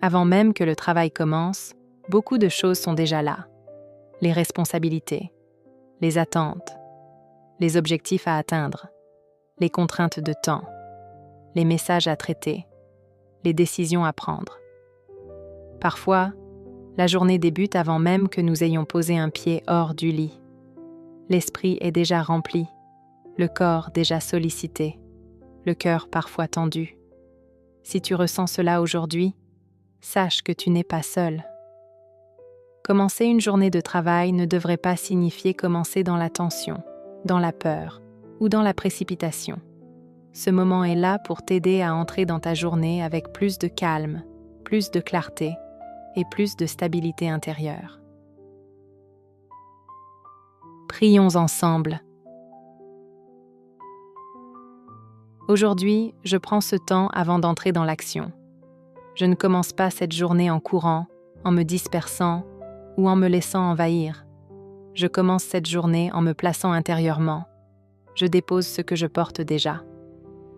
Avant même que le travail commence, beaucoup de choses sont déjà là. Les responsabilités, les attentes, les objectifs à atteindre, les contraintes de temps, les messages à traiter, les décisions à prendre. Parfois, la journée débute avant même que nous ayons posé un pied hors du lit. L'esprit est déjà rempli, le corps déjà sollicité, le cœur parfois tendu. Si tu ressens cela aujourd'hui, sache que tu n'es pas seul. Commencer une journée de travail ne devrait pas signifier commencer dans la tension, dans la peur ou dans la précipitation. Ce moment est là pour t'aider à entrer dans ta journée avec plus de calme, plus de clarté et plus de stabilité intérieure. Prions ensemble. Aujourd'hui, je prends ce temps avant d'entrer dans l'action. Je ne commence pas cette journée en courant, en me dispersant ou en me laissant envahir. Je commence cette journée en me plaçant intérieurement. Je dépose ce que je porte déjà.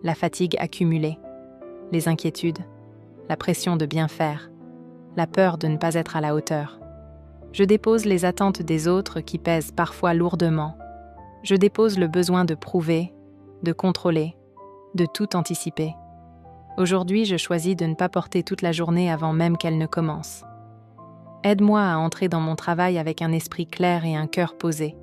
La fatigue accumulée, les inquiétudes, la pression de bien faire, la peur de ne pas être à la hauteur. Je dépose les attentes des autres qui pèsent parfois lourdement. Je dépose le besoin de prouver, de contrôler, de tout anticiper. Aujourd'hui, je choisis de ne pas porter toute la journée avant même qu'elle ne commence. Aide-moi à entrer dans mon travail avec un esprit clair et un cœur posé.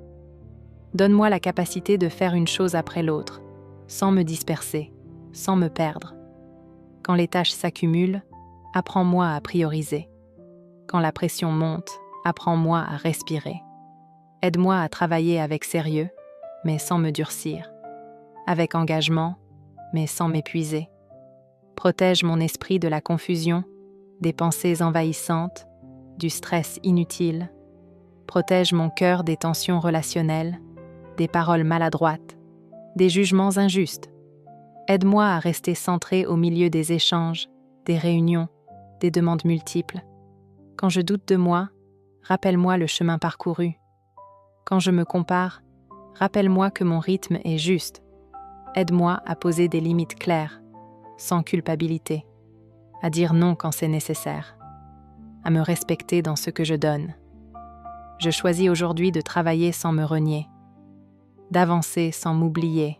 Donne-moi la capacité de faire une chose après l'autre, sans me disperser, sans me perdre. Quand les tâches s'accumulent, apprends-moi à prioriser. Quand la pression monte, apprends-moi à respirer. Aide-moi à travailler avec sérieux, mais sans me durcir. Avec engagement, mais sans m'épuiser. Protège mon esprit de la confusion, des pensées envahissantes, du stress inutile. Protège mon cœur des tensions relationnelles, des paroles maladroites, des jugements injustes. Aide-moi à rester centré au milieu des échanges, des réunions, des demandes multiples. Quand je doute de moi, rappelle-moi le chemin parcouru. Quand je me compare, rappelle-moi que mon rythme est juste. Aide-moi à poser des limites claires, sans culpabilité, à dire non quand c'est nécessaire, à me respecter dans ce que je donne. Je choisis aujourd'hui de travailler sans me renier, d'avancer sans m'oublier,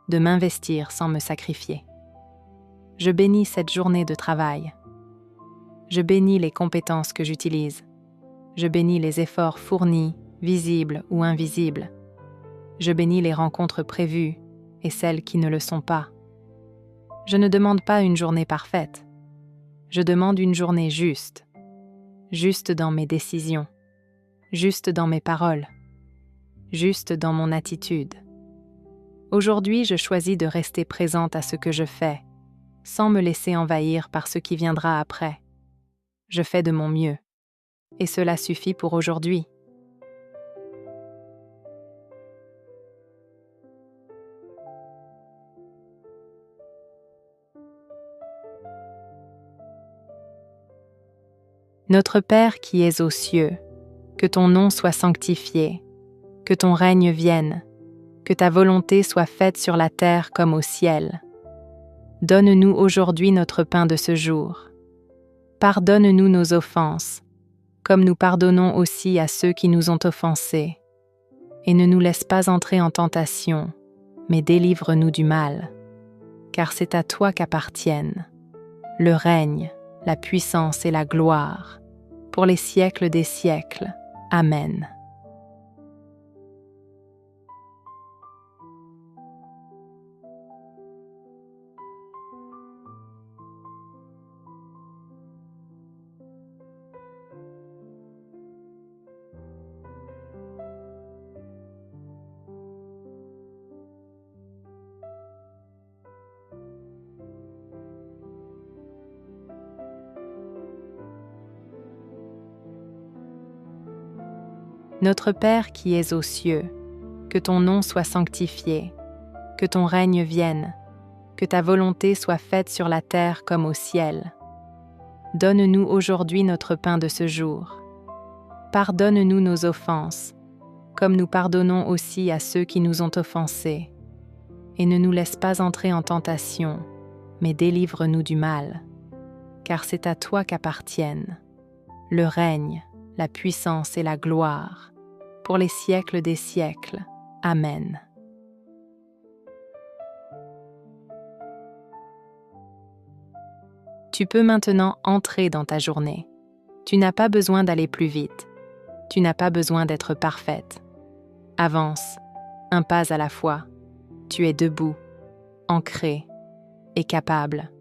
de m'investir sans me sacrifier. Je bénis cette journée de travail. Je bénis les compétences que j'utilise. Je bénis les efforts fournis, visibles ou invisibles. Je bénis les rencontres prévues et celles qui ne le sont pas. Je ne demande pas une journée parfaite. Je demande une journée juste. Juste dans mes décisions. Juste dans mes paroles. Juste dans mon attitude. Aujourd'hui, je choisis de rester présente à ce que je fais, sans me laisser envahir par ce qui viendra après. Je fais de mon mieux. Et cela suffit pour aujourd'hui. Notre Père qui es aux cieux, que ton nom soit sanctifié, que ton règne vienne, que ta volonté soit faite sur la terre comme au ciel. Donne-nous aujourd'hui notre pain de ce jour. Pardonne-nous nos offenses, comme nous pardonnons aussi à ceux qui nous ont offensés. Et ne nous laisse pas entrer en tentation, mais délivre-nous du mal. Car c'est à toi qu'appartiennent le règne, la puissance et la gloire, pour les siècles des siècles. Amen. Notre Père qui es aux cieux, que ton nom soit sanctifié, que ton règne vienne, que ta volonté soit faite sur la terre comme au ciel. Donne-nous aujourd'hui notre pain de ce jour. Pardonne-nous nos offenses, comme nous pardonnons aussi à ceux qui nous ont offensés. Et ne nous laisse pas entrer en tentation, mais délivre-nous du mal. car c'est à toi qu'appartiennent le règne, la puissance et la gloire, pour les siècles des siècles. Amen. Tu peux maintenant entrer dans ta journée. Tu n'as pas besoin d'aller plus vite. Tu n'as pas besoin d'être parfaite. Avance, un pas à la fois. Tu es debout, ancré et capable.